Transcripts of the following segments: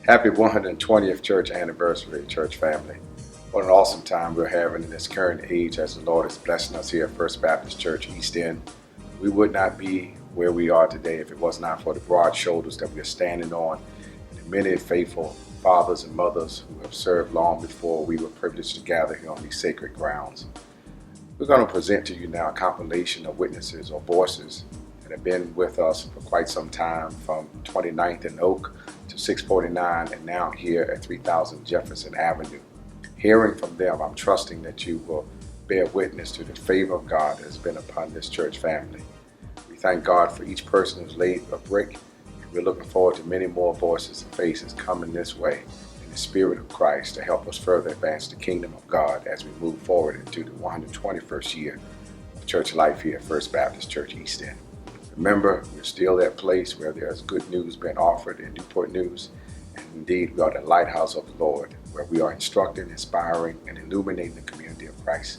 Happy 120th church anniversary, church family. What an awesome time we're having in this current age as the Lord is blessing us here at First Baptist Church East End. We would not be where we are today if it was not for the broad shoulders that we are standing on and the many faithful fathers and mothers who have served long before we were privileged to gather here on these sacred grounds. We're going to present to you now a compilation of witnesses or voices that have been with us for quite some time, from 29th and Oak to 649 and now here at 3000 Jefferson Avenue. Hearing from them, I'm trusting that you will bear witness to the favor of God that has been upon this church family. We thank God for each person who's laid a brick, and we're looking forward to many more voices and faces coming this way in the Spirit of Christ to help us further advance the kingdom of God as we move forward into the 121st year of church life here at First Baptist Church East End. Remember, we're still that place where there's good news being offered in Newport News, and indeed we are the lighthouse of the Lord, where we are instructing, inspiring, and illuminating the community of Christ.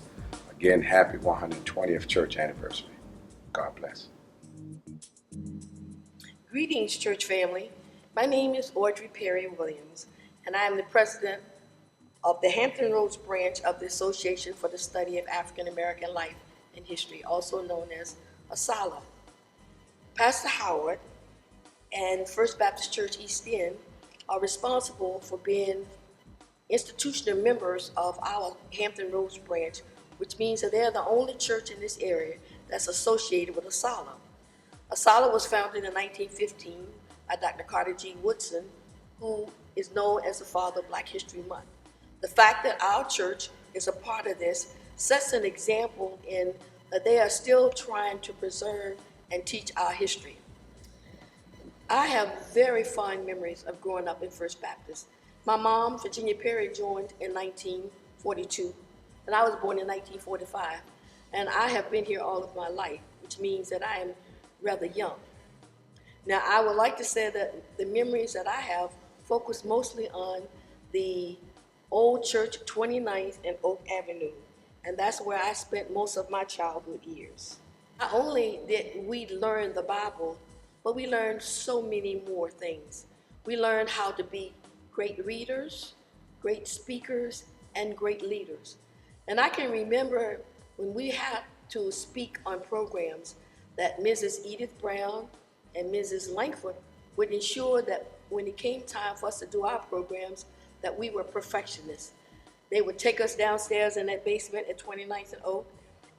Again, happy 120th church anniversary. God bless. Greetings, church family. My name is Audrey Perry Williams, and I am the president of the Hampton Roads branch of the Association for the Study of African American Life and History, also known as ASALH. Pastor Howard and First Baptist Church East End are responsible for being institutional members of our Hampton Roads branch, which means that they're the only church in this area that's associated with ASALH. ASALH was founded in 1915 by Dr. Carter G. Woodson, who is known as the father of Black History Month. The fact that our church is a part of this sets an example in that they are still trying to preserve and teach our history. I have very fond memories of growing up in First Baptist. My mom, Virginia Perry, joined in 1942, and I was born in 1945. And I have been here all of my life, which means that I am rather young. Now, I would like to say that the memories that I have focus mostly on the old church, 29th and Oak Avenue, and that's where I spent most of my childhood years. Not only did we learn the Bible, but we learned so many more things. We learned how to be great readers, great speakers, and great leaders. And I can remember when we had to speak on programs that Mrs. Edith Brown and Mrs. Langford would ensure that when it came time for us to do our programs, that we were perfectionists. They would take us downstairs in that basement at 29th and Oak,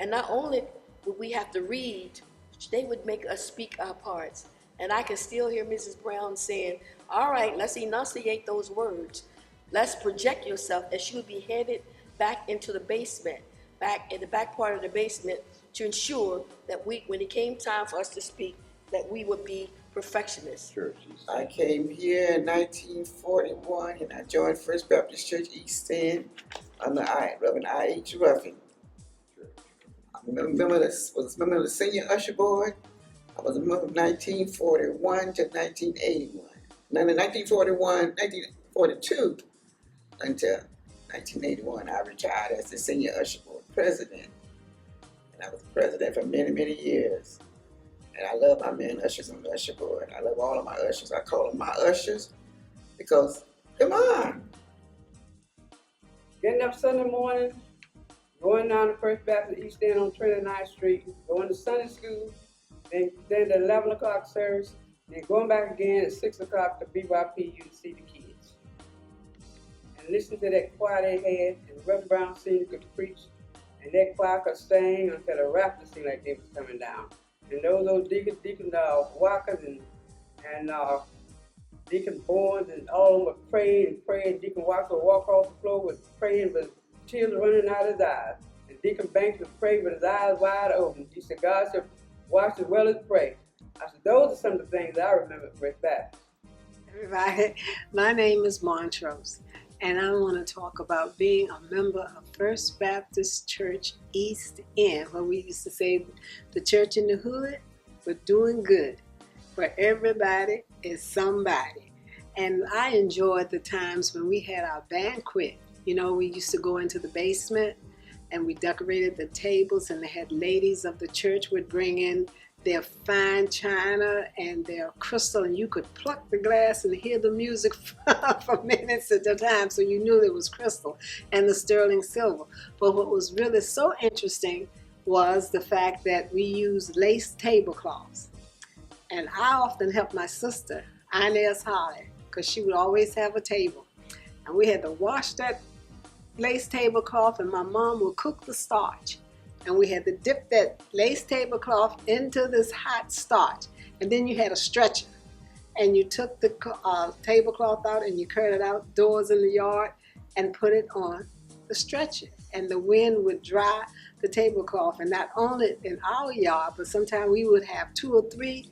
and not only would we have to read, they would make us speak our parts. And I can still hear Mrs. Brown saying, all right, let's enunciate those words. Let's project yourself, as she would be headed back into the basement, back in the back part of the basement, to ensure that when it came time for us to speak, that we would be perfectionists. Church. I came here in 1941 and I joined First Baptist Church East End under Reverend I.H. Ruffin. I was a member of the senior usher board. I was a member from 1941 to 1981. Then in 1942 until 1981, I retired as the senior usher board president. And I was president for many, many years. And I love my men ushers on the usher board. I love all of my ushers. I call them my ushers because they're mine. Getting up Sunday morning, going down to First Baptist East End on 29th Street, going to Sunday school, then the 11 o'clock service, then going back again at 6 o'clock to BYPU to see the kids. And listen to that choir they had, and Reverend Brown Sr. could preach, and that choir could sing until the rafters seemed like they was coming down. And those Deacon Walkers and Deacon Bournes and all of them would pray and pray, and Deacon Walker would walk off the floor with praying with tears running out of his eyes. And Deacon Banks would pray with his eyes wide open. He said, God said, watch as well as pray. I said, those are some of the things I remember at First Baptist. Everybody, my name is Montrose, and I want to talk about being a member of First Baptist Church East End, where we used to say the church in the hood, but doing good. For everybody is somebody. And I enjoyed the times when we had our banquet. You know, we used to go into the basement and we decorated the tables, and they had ladies of the church would bring in their fine china and their crystal, and you could pluck the glass and hear the music for minutes at a time, so you knew it was crystal, and the sterling silver. But what was really so interesting was the fact that we used lace tablecloths. And I often helped my sister, Inez Holly, because she would always have a table. And we had to wash that lace tablecloth, and my mom would cook the starch. And we had to dip that lace tablecloth into this hot starch. And then you had a stretcher. And you took the tablecloth out and you carried it outdoors in the yard and put it on the stretcher. And the wind would dry the tablecloth. And not only in our yard, but sometimes we would have 2 or 3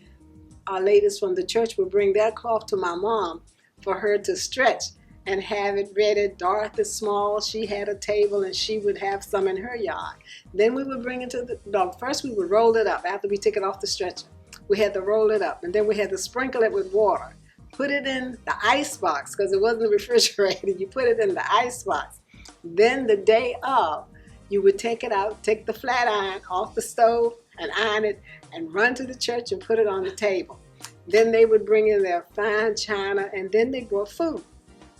ladies from the church would bring that cloth to my mom for her to stretch and have it ready. Dorothy Small, she had a table and she would have some in her yard. Then we would bring it to first we would roll it up after we took it off the stretcher. We had to roll it up, and then we had to sprinkle it with water. Put it in the ice box, because it wasn't refrigerated. You put it in the ice box. Then the day of, you would take it out, take the flat iron off the stove and iron it, and run to the church and put it on the table. Then they would bring in their fine china, and then they brought food.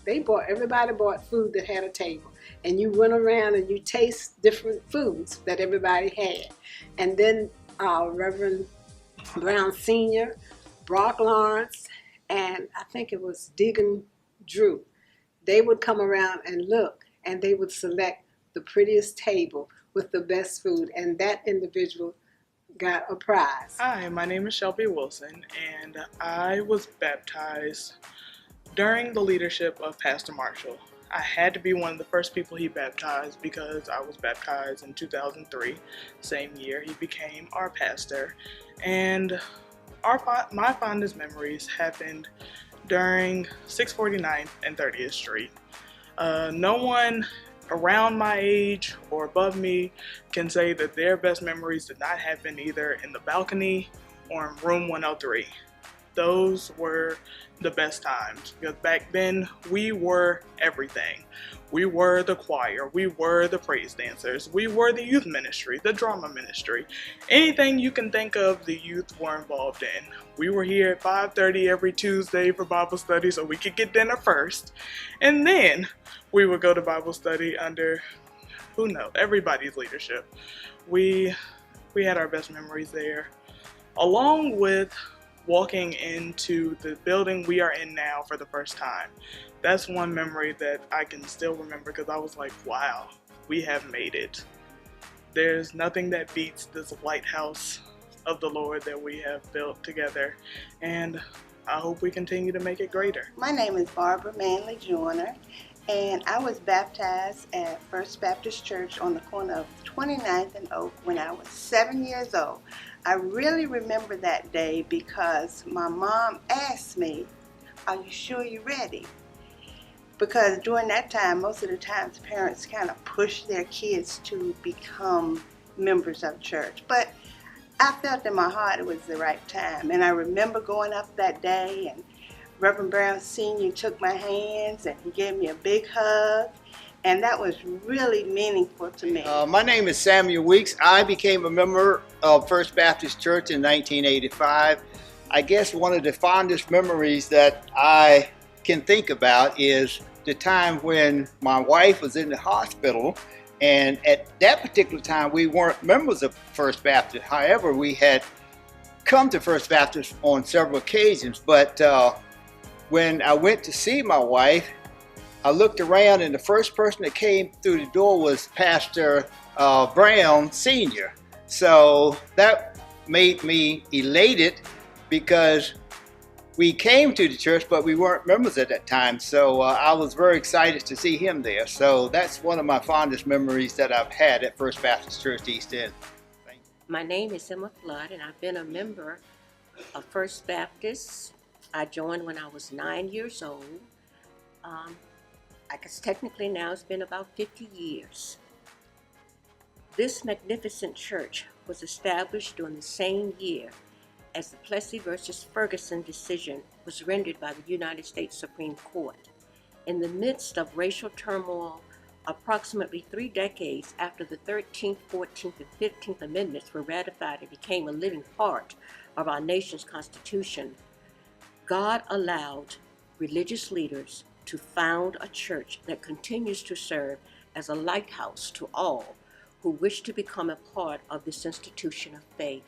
Everybody bought food that had a table. And you went around and you taste different foods that everybody had. And then Reverend Brown Sr., Brock Lawrence, and I think it was Deacon Drew, they would come around and look, and they would select the prettiest table with the best food, and that individual got a prize. Hi, my name is Shelby Wilson, and I was baptized during the leadership of Pastor Marshall. I had to be one of the first people he baptized because I was baptized in 2003, same year he became our pastor. And my fondest memories happened during 649th and 30th Street. No one around my age or above me can say that their best memories did not happen either in the balcony or in room 103. Those were the best times, because back then we were everything. We were the choir, we were the praise dancers, we were the youth ministry, the drama ministry. Anything you can think of, the youth were involved in. We were here at 5:30 every Tuesday for Bible study so we could get dinner first. And then we would go to Bible study under, who knows, everybody's leadership. We had our best memories there, along with walking into the building we are in now for the first time. That's one memory that I can still remember, because I was like, wow, we have made it. There's nothing that beats this lighthouse of the Lord that we have built together, and I hope we continue to make it greater. My name is Barbara Manley Joyner, and I was baptized at First Baptist Church on the corner of 29th and Oak when I was 7 years old. I really remember that day because my mom asked me, "Are you sure you're ready?" Because during that time, most of the times parents kind of push their kids to become members of church. But I felt in my heart it was the right time. And I remember going up that day, and Reverend Brown Sr. took my hands and he gave me a big hug. And that was really meaningful to me. My name is Samuel Weeks. I became a member of First Baptist Church in 1985. I guess one of the fondest memories that I can think about is the time when my wife was in the hospital, and at that particular time we weren't members of First Baptist. However, we had come to First Baptist on several occasions, but when I went to see my wife, I looked around, and the first person that came through the door was Pastor Brown Sr. So that made me elated, because we came to the church, but we weren't members at that time. So I was very excited to see him there. So that's one of my fondest memories that I've had at First Baptist Church East End. Thank you. My name is Emma Flood, and I've been a member of First Baptist. I joined when I was 9 years old. I guess technically now it's been about 50 years. This magnificent church was established during the same year as the Plessy versus Ferguson decision was rendered by the United States Supreme Court. In the midst of racial turmoil Approximately 3 decades after the 13th, 14th, and 15th Amendments were ratified and became a living part of our nation's Constitution, God allowed religious leaders to found a church that continues to serve as a lighthouse to all who wish to become a part of this institution of faith.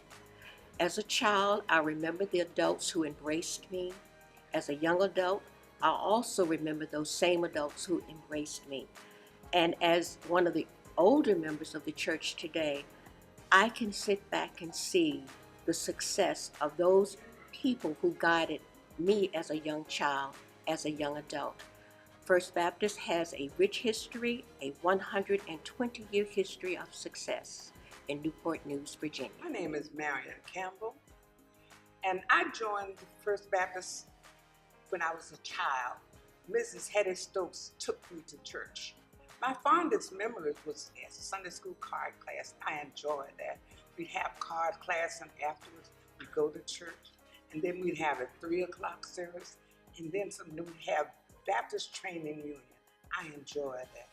As a child, I remember the adults who embraced me. As a young adult, I also remember those same adults who embraced me. And as one of the older members of the church today, I can sit back and see the success of those people who guided me as a young child, as a young adult. First Baptist has a rich history, a 120-year history of success in Newport News, Virginia. My name is Marion Campbell, and I joined First Baptist when I was a child. Mrs. Hetty Stokes took me to church. My fondest memories was as a Sunday school card class. I enjoyed that. We'd have card class, and afterwards we'd go to church, and then we'd have a 3 o'clock service, and then we'd have Baptist Training Union. I enjoyed that.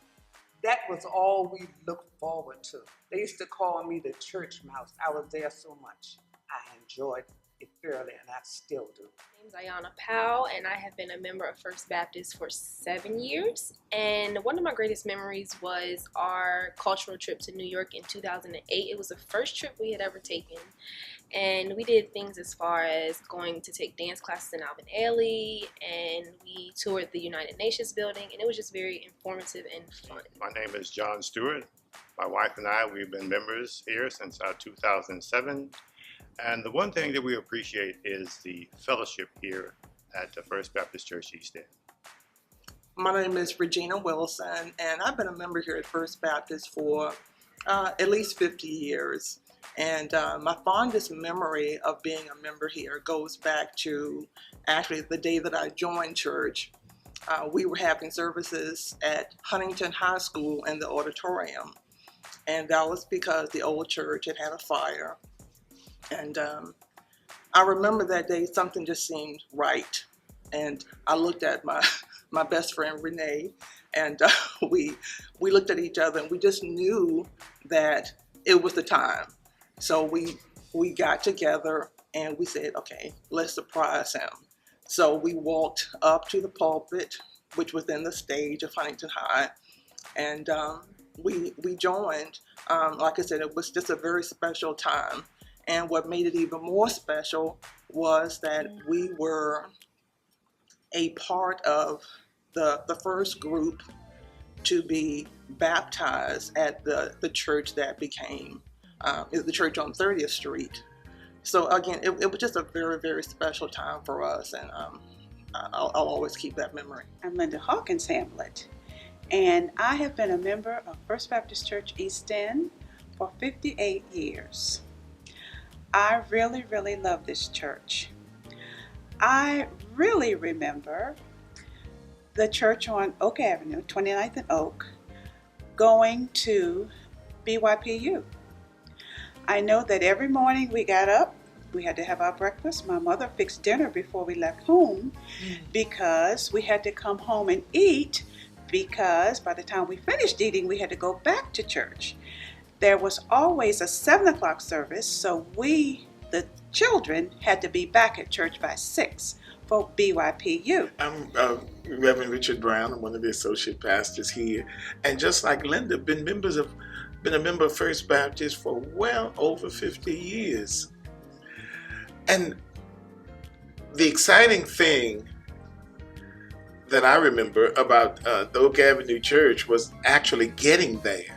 That was all we looked forward to. They used to call me the church mouse. I was there so much. I enjoyed it thoroughly, and I still do. My name is Ayana Powell, and I have been a member of First Baptist for 7 years. And one of my greatest memories was our cultural trip to New York in 2008. It was the first trip we had ever taken. And we did things as far as going to take dance classes in Alvin Ailey, and we toured the United Nations building, and it was just very informative and fun. My name is John Stewart. My wife and I, we've been members here since 2007. And the one thing that we appreciate is the fellowship here at the First Baptist Church East End. My name is Regina Wilson, and I've been a member here at First Baptist for at least 50 years. And my fondest memory of being a member here goes back to actually the day that I joined church. We were having services at Huntington High School in the auditorium. And that was because the old church had had a fire. And I remember that day something just seemed right. And I looked at my best friend Renee, and we looked at each other, and we just knew that it was the time. So we got together and we said, okay, let's surprise him. So we walked up to the pulpit, which was in the stage of Huntington High, and we joined. Like I said, it was just a very special time. And what made it even more special was that we were a part of the first group to be baptized at the church that became the church on 30th Street. So again, it was just a very, very special time for us, and I'll always keep that memory. I'm Linda Hawkins Hamlet, and I have been a member of First Baptist Church East End for 58 years. I really, really love this church. I really remember the church on Oak Avenue, 29th and Oak, going to BYPU. I know that every morning we got up, we had to have our breakfast. My mother fixed dinner before we left home because we had to come home and eat, because by the time we finished eating, we had to go back to church. There was always a 7 o'clock service, so we, the children, had to be back at church by 6 for BYPU. I'm Reverend Richard Brown. I'm one of the associate pastors here. And just like Linda, been a member of First Baptist for well over 50 years. And the exciting thing that I remember about the Oak Avenue Church was actually getting there.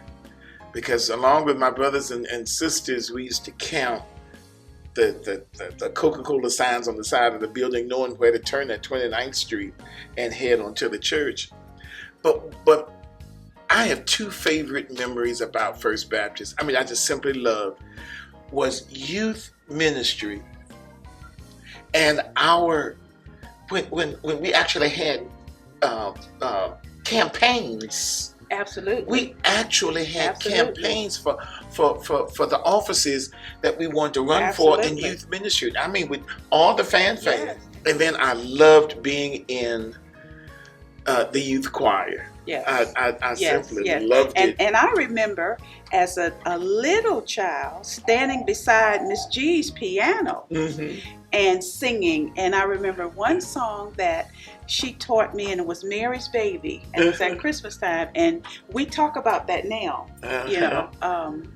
Because along with my brothers and sisters, we used to count the Coca-Cola signs on the side of the building, knowing where to turn at 29th Street and head on to the church. But I have two favorite memories about First Baptist. I mean, I just simply love was youth ministry and when we actually had campaigns. Absolutely. We actually had campaigns for the offices that we wanted to run for in youth ministry. I mean, with all the fanfare. Yes. And then I loved being in the youth choir. Yes. I Yes, simply yes. loved it. And I remember as a little child standing beside Miss G's piano and singing. And I remember one song that she taught me, and it was Mary's Baby, and it was at Christmas time. And we talk about that now, you know,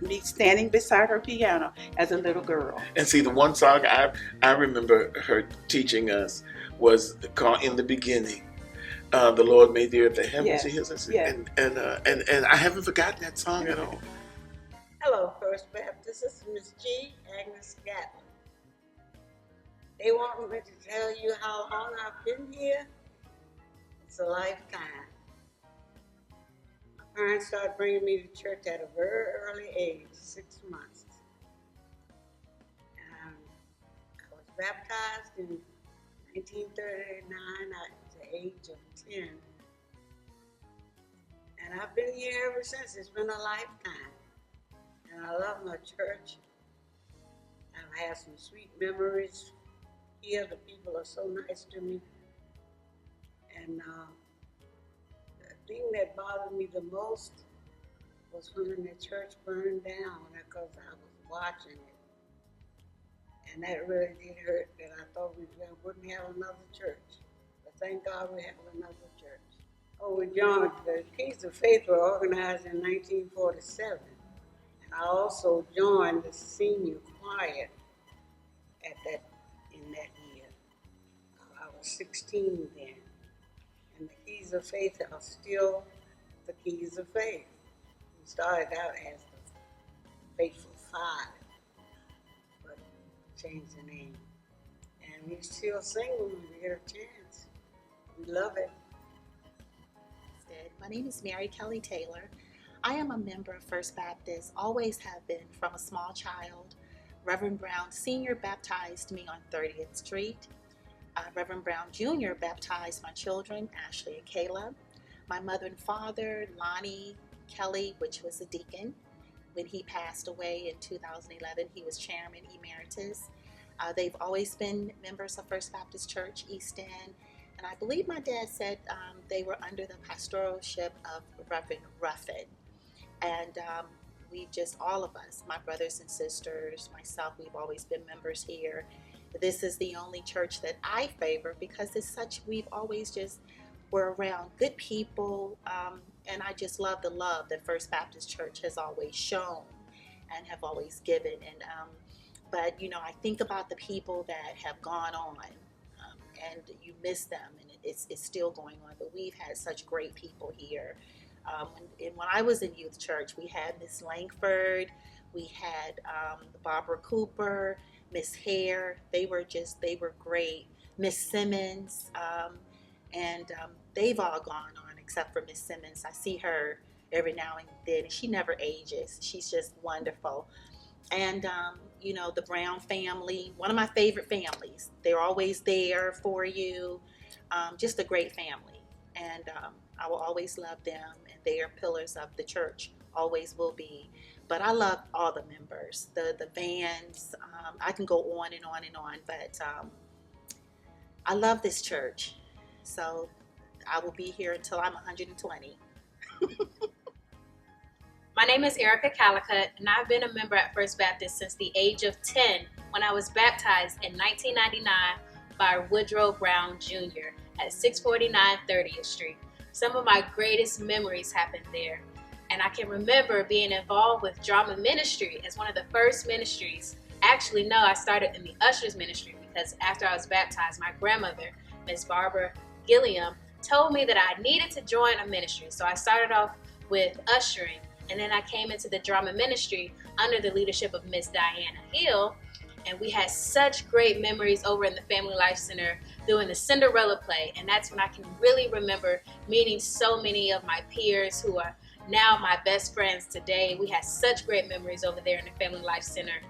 me standing beside her piano as a little girl. And see, the one song I remember her teaching us was called "In the Beginning." The Lord made the earth, the heavens, Yes. and Yes. and I haven't forgotten that song at all. Hello, First Baptist. This is Miss G. Agnes Gatlin. They want me to tell you how long I've been here. It's a lifetime. My parents started bringing me to church at a very early age, 6 months. And I was baptized in 1939 at the age of 10. And I've been here ever since. It's been a lifetime. And I love my church. I've had some sweet memories here. The people are so nice to me. And the thing that bothered me the most was when the church burned down because I was watching it. And that really did hurt, that I thought we wouldn't have another church. But thank God we have another church. Oh, we joined, the Keys of Faith were organized in 1947. And I also joined the senior choir in that year. I was 16 then. And the Keys of Faith are still the Keys of Faith. We started out as the Faithful Five, but changed the name. And we still sing when we get a chance. We love it. My name is Mary Kelly Taylor. I am a member of First Baptist, always have been from a small child. Reverend Brown Sr. baptized me on 30th Street. Reverend Brown Jr. baptized my children, Ashley and Caleb. My mother and father, Lonnie Kelly, which was a deacon. When he passed away in 2011, he was chairman emeritus. They've always been members of First Baptist Church, East End. And I believe my dad said they were under the pastoralship of Reverend Ruffin. And we just, all of us, my brothers and sisters, myself, we've always been members here. This is the only church that I favor because it's such, we've always just were around good people. And I just love the love that First Baptist Church has always shown and have always given. And but, you know, I think about the people that have gone on. And you miss them, and it's still going on. But we've had such great people here. When I was in youth church, we had Miss Langford, we had Barbara Cooper, Miss Hare. They were great. Miss Simmons, and they've all gone on except for Miss Simmons. I see her every now and then. She never ages. She's just wonderful. And, you know, the Brown family, one of my favorite families. They're always there for you. Just a great family. And I will always love them. And they are pillars of the church, always will be. But I love all the members, the bands. I can go on and on and on. But I love this church. So I will be here until I'm 120. My name is Erica Calicut, and I've been a member at First Baptist since the age of 10 when I was baptized in 1999 by Woodrow Brown Jr. at 649 30th Street. Some of my greatest memories happened there, and I can remember being involved with drama ministry as one of the first ministries. Actually, no, I started in the ushers ministry because after I was baptized, my grandmother, Miss Barbara Gilliam, told me that I needed to join a ministry. So I started off with ushering. And then I came into the drama ministry under the leadership of Miss Diana Hill. And we had such great memories over in the Family Life Center doing the Cinderella play. And that's when I can really remember meeting so many of my peers who are now my best friends today. We had such great memories over there in the Family Life Center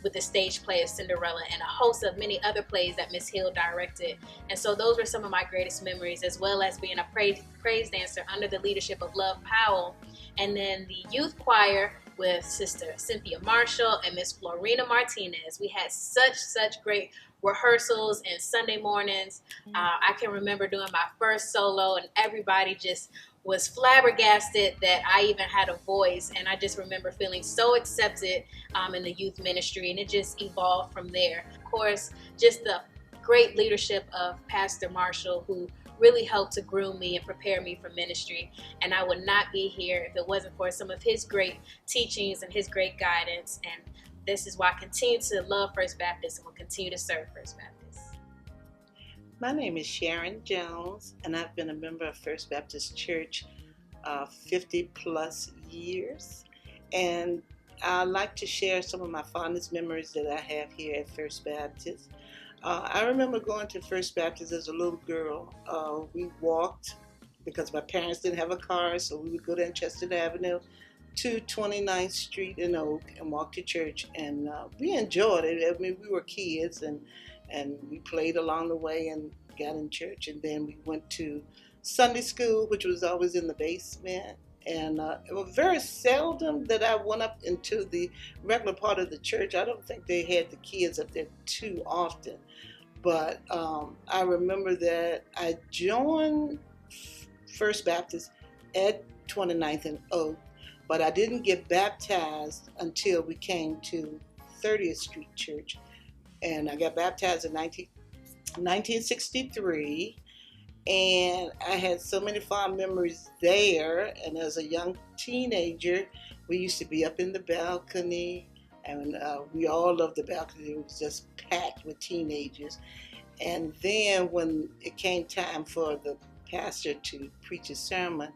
with the stage play of Cinderella and a host of many other plays that Miss Hill directed. And so those were some of my greatest memories, as well as being a praise dancer under the leadership of Love Powell. And then the youth choir with Sister Cynthia Marshall and Miss Florina Martinez. We had such great rehearsals and Sunday mornings. I can remember doing my first solo and everybody just was flabbergasted that I even had a voice, and I just remember feeling so accepted in the youth ministry, and it just evolved from there. Of course, just the great leadership of Pastor Marshall, who really helped to groom me and prepare me for ministry, and I would not be here if it wasn't for some of his great teachings and his great guidance, and this is why I continue to love First Baptist and will continue to serve First Baptist. My name is Sharon Jones, and I've been a member of First Baptist Church 50 plus years. And I'd like to share some of my fondest memories that I have here at First Baptist. I remember going to First Baptist as a little girl. We walked, because my parents didn't have a car, so we would go to Chester Avenue to 29th Street in Oak and walk to church. And we enjoyed it. I mean, we were kids, and we played along the way and got in church. And then we went to Sunday school, which was always in the basement. And it was very seldom that I went up into the regular part of the church. I don't think they had the kids up there too often. But I remember that I joined First Baptist at 29th and Oak, but I didn't get baptized until we came to 30th Street Church. And I got baptized in 1963, and I had so many fond memories there. And as a young teenager, we used to be up in the balcony, and we all loved the balcony. It was just packed with teenagers. And then when it came time for the pastor to preach a sermon,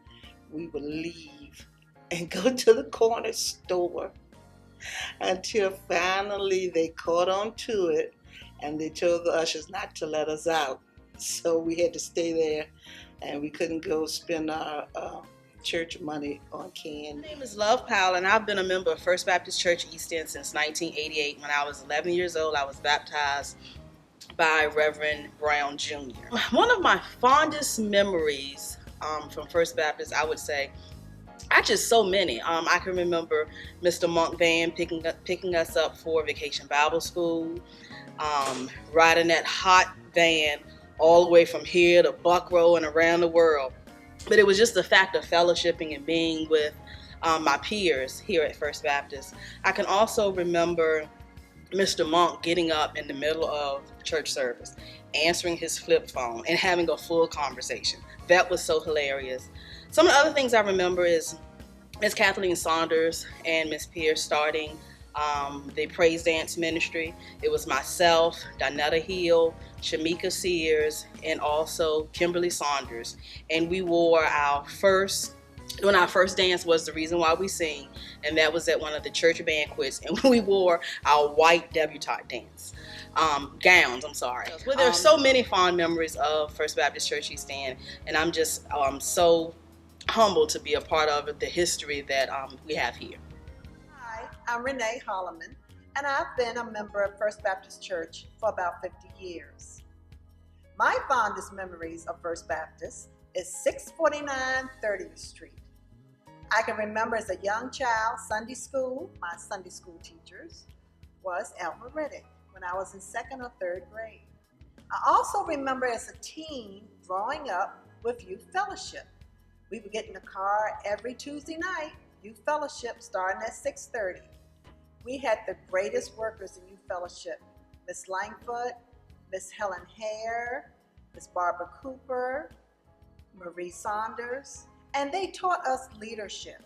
we would leave and go to the corner store until finally they caught on to it, and they told the ushers not to let us out. So we had to stay there, and we couldn't go spend our church money on candy. My name is Love Powell, and I've been a member of First Baptist Church East End since 1988. When I was 11 years old, I was baptized by Reverend Brown Jr. One of my fondest memories from First Baptist, I would say, actually so many. I can remember Mr. Monk Van picking us up for Vacation Bible School, riding that hot van all the way from here to Buckrow and around the world. But it was just the fact of fellowshipping and being with my peers here at First Baptist. I can also remember Mr. Monk getting up in the middle of church service, answering his flip phone, and having a full conversation. That was so hilarious. Some of the other things I remember is Miss Kathleen Saunders and Miss Pierce starting the praise dance ministry. It was myself, Donetta Hill, Shamika Sears, and also Kimberly Saunders. And we wore our first dance was The Reason Why We Sing, and that was at one of the church banquets, and we wore our white debutante dance gowns. Well, there are so many fond memories of First Baptist Church East End, and I'm just so humbled to be a part of the history that we have here. Hi, I'm Renee Holloman, and I've been a member of First Baptist Church for about 50 years. My fondest memories of First Baptist is 649 30th Street. I can remember as a young child, Sunday school, my Sunday school teachers was Elmer Riddick when I was in 2nd or 3rd grade. I also remember as a teen growing up with youth fellowship. We would get in the car every Tuesday night, youth fellowship starting at 6:30. We had the greatest workers in youth fellowship, Miss Langford, Miss Helen Hare, Miss Barbara Cooper, Marie Saunders, and they taught us leadership.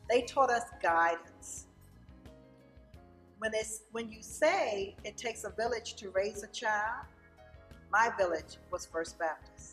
They taught us guidance. When you say it takes a village to raise a child, my village was First Baptist.